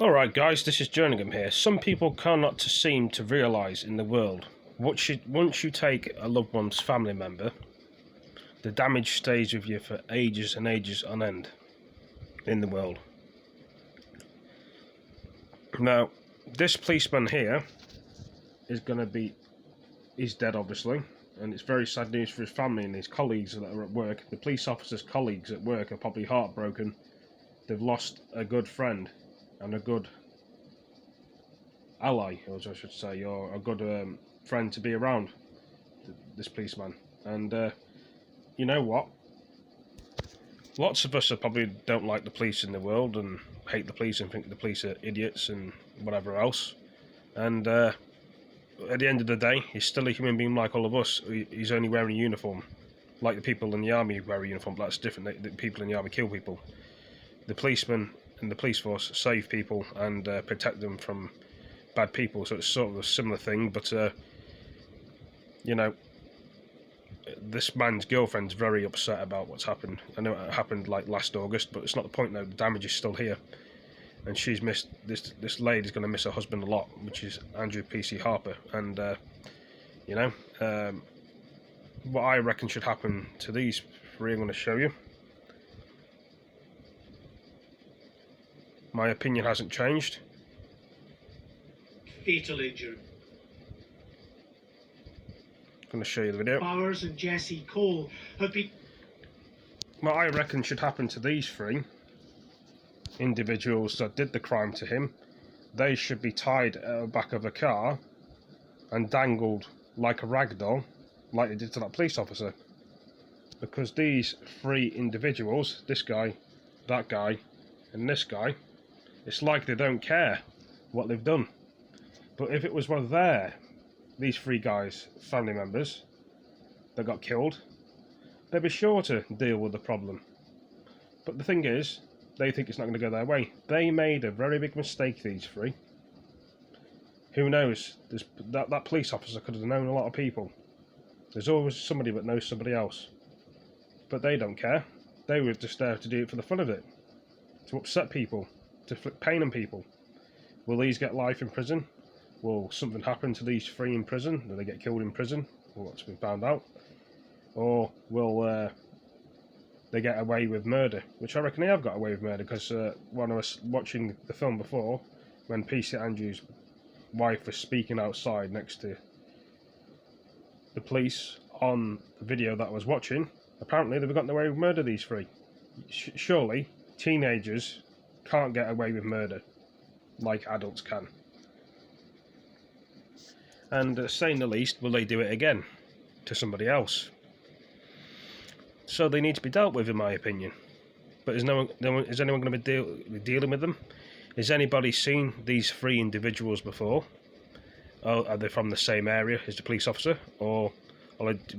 Alright guys, this is jerninghgam here. Some people cannot seem to realise in the world, once you take a loved one's family member, the damage stays with you for ages and ages on end in the world. Now, this policeman here is he's dead obviously, and it's very sad news for his family and his colleagues that are at work. The police officers' colleagues at work are probably heartbroken. They've lost a good friend and a good ally, as I should say, or a good friend to be around this policeman. And you know what? Lots of us probably don't like the police in the world and hate the police and think the police are idiots and whatever else. And at the end of the day, he's still a human being like all of us. He's only wearing a uniform, like the people in the army wear a uniform. But that's different. The people in the army kill people. The policemen and the police force save people and protect them from bad people. So it's sort of a similar thing. But you know, this man's girlfriend's very upset about what's happened. I know it happened like last August, but it's not the point now. The damage is still here, and she's missed this lady's going to miss her husband a lot, which is Andrew P.C. Harper. And you know, what I reckon should happen to these three, I'm going to show you. My opinion hasn't changed. Fatal injury. I'm going to show you the video. Bowers and Jesse Cole have been... What I reckon should happen to these three individuals that did the crime to him, they should be tied at the back of a car and dangled like a rag doll, like they did to that police officer. Because these three individuals, this guy, that guy, and this guy, it's like they don't care what they've done. But if it was one of these three guys' family members that got killed, they'd be sure to deal with the problem. But the thing is, they think it's not going to go their way. They made a very big mistake, these three. Who knows? That police officer could have known a lot of people. There's always somebody that knows somebody else. But they don't care. They were just there to do it for the fun of it. To upset people. To inflict pain on people. Will these get life in prison? Will something happen to these three in prison? Will they get killed in prison? Well, what's been found out? Or will they get away with murder? Which I reckon they have got away with murder, because when I was watching the film before, when P.C. Andrews' wife was speaking outside next to the police on the video that I was watching, apparently they've gotten away with murder, these three. Surely teenagers can't get away with murder like adults can. And saying the least, will they do it again to somebody else? So they need to be dealt with, in my opinion. But is anyone going to be dealing with them? Has anybody seen these three individuals before? Are they from the same area as the police officer, or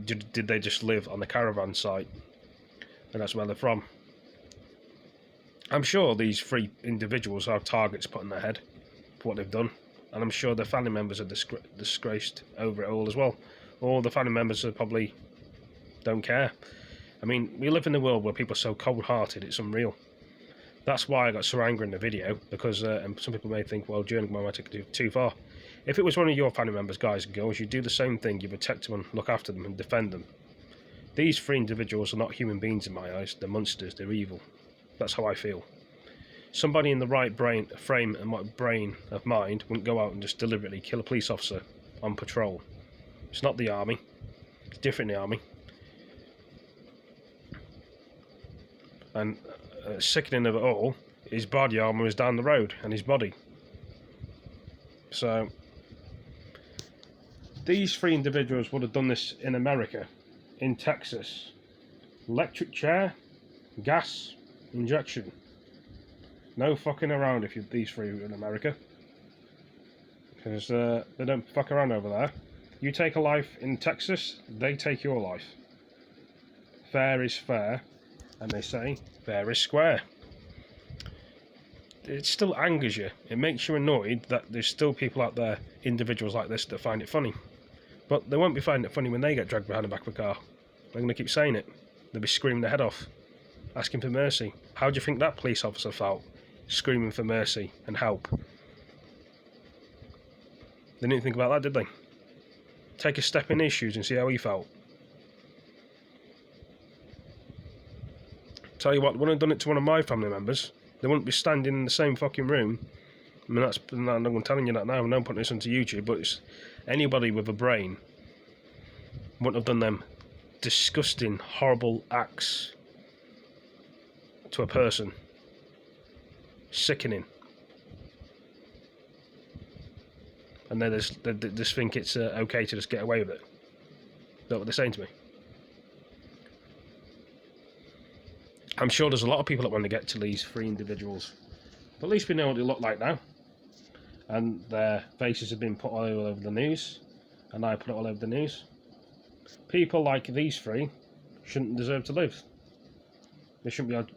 did they just live on the caravan site and that's where they're from? I'm sure these three individuals have targets put in their head for what they've done. And I'm sure their family members are disgraced over it all as well. All the family members probably don't care. I mean, we live in a world where people are so cold-hearted, it's unreal. That's why I got so angry in the video, because and some people may think, well, jerninghgam might take it too far. If it was one of your family members, guys and girls, you'd do the same thing. You protect them and look after them and defend them. These three individuals are not human beings in my eyes. They're monsters. They're evil. That's how I feel. Somebody in the right frame of mind wouldn't go out and just deliberately kill a police officer on patrol. It's not the army. It's different in the army. And sickening of it all, his body armour was down the road, and his body. So these three individuals would have done this in America, in Texas. Electric chair, gas, injection. No fucking around if these three were in America, because they don't fuck around over there. You take a life in Texas, they take your life. Fair is fair, and they say fair is square. It still angers you. It makes you annoyed that there's still people out there, individuals like this, that find it funny. But they won't be finding it funny when they get dragged behind the back of a car. They're going to keep saying it. They'll be screaming their head off, asking for mercy. How do you think that police officer felt? screaming for mercy and help. They didn't think about that, did they? Take a step in his shoes and see how he felt. Tell you what, when I'd done it to one of my family members, they wouldn't be standing in the same fucking room. I mean, I'm telling you that now, I'm not putting this onto YouTube, but it's anybody with a brain wouldn't have done them disgusting, horrible acts to a person. Sickening. And they just think it's okay to just get away with it. Is that what they're saying to me? I'm sure there's a lot of people that want to get to these three individuals. But at least we know what they look like now. And their faces have been put all over the news. And I put it all over the news. People like these three shouldn't deserve to live. They shouldn't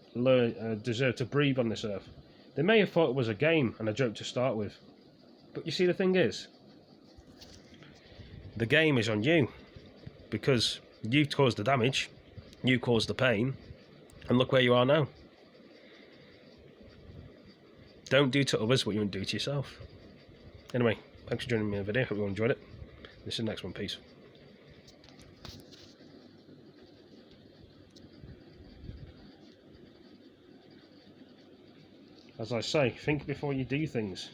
deserve to breathe on this earth. They may have thought it was a game and a joke to start with. But you see, the thing is, the game is on you. Because you caused the damage. You caused the pain. And look where you are now. Don't do to others what you wouldn't do to yourself. Anyway, thanks for joining me in the video. Hope you all enjoyed it. This is the next one. Peace. As I say, think before you do things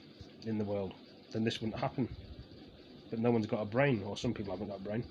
in the world. Then this wouldn't happen. But no one's got a brain, or some people haven't got a brain.